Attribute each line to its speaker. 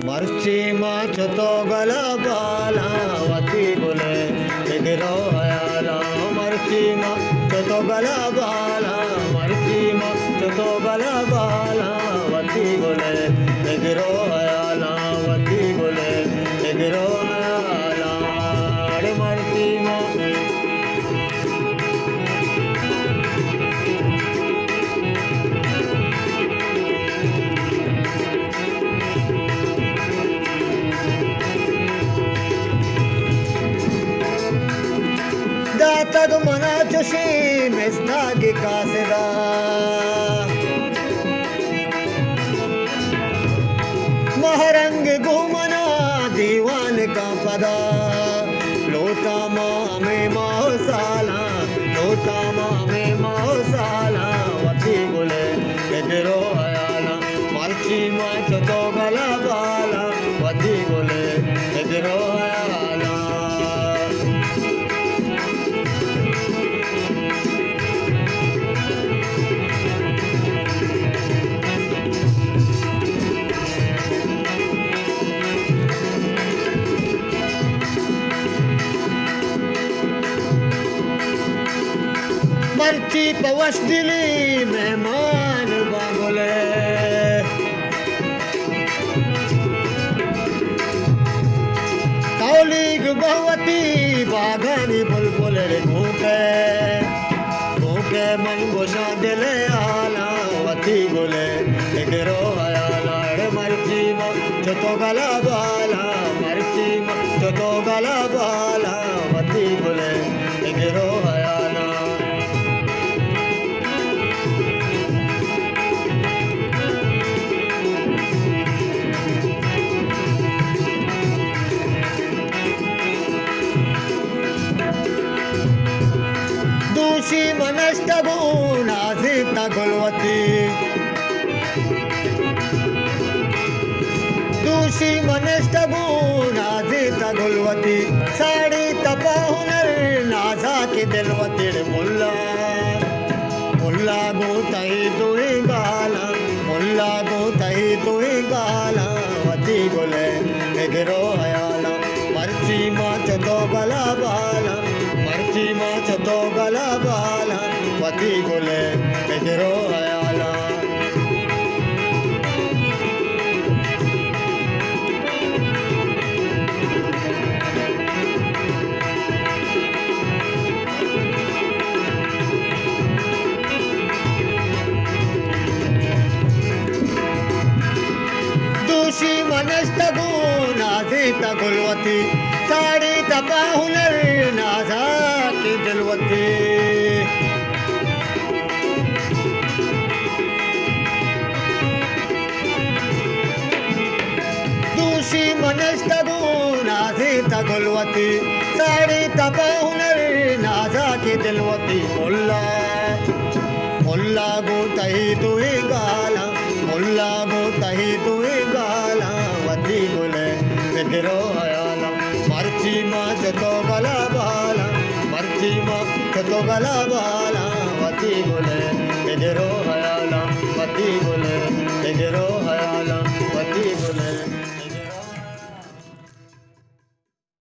Speaker 1: मर्ची माछ तो गला बाला वती बोले गिरो हयाला मर्ची माछ तो गला बाला मर्ची माछ तो गला बाला वती बोले गिरो हयाला वती बोले गिरो हयाला मर्ची माछ दातग मना चुशी मिस्तागी कासिदा महरंग घूमना दीवान का पदा लोटा मामे मौसाला लोटा मामे मौसाला वती बोले गिरो हयाला मर्ची माछ तो गला बाला वती बोले गिरो हयाला मर्ची पवश दिली मेहमान बाबुले कौलिग भगवती बागानी बुलबुल भूखे भूखे मन गोशा दिले आला वती बोले गिरो हयाला मर्ची माछ तो गला बाला मर्ची माछ तो गला बाला वती बोले गिरो हयाला दूषी मनष्टगुण आसित गुलवती दूषी मनष्टगुण आसित गुलवती साड़ी तपा हुनर नाजा की दिलवती मुल्ला मुल्ला गोतई तुई गाला मुल्ला गोतई तुई गाला वती बोले गिरो हयाला मर्ची माछ तो गला बाला मर्ची माछ तो गला बाला वती बोले गिरो हयाला दूषी मनष्टगुण आसित गुलवती साड़ी तपा हुनर नाजा की दिलवती दूषी मनष्टगुण आसित गुलवती साड़ी तपा हुनर नाजा की दिलवती मुल्ला मुल्ला गोतई तुई गाला मुल्ला गोतई तुई गाला वती बोले गिरो हयाला मर्ची माछ तो गला बाला मर्ची माछ तो गला बाला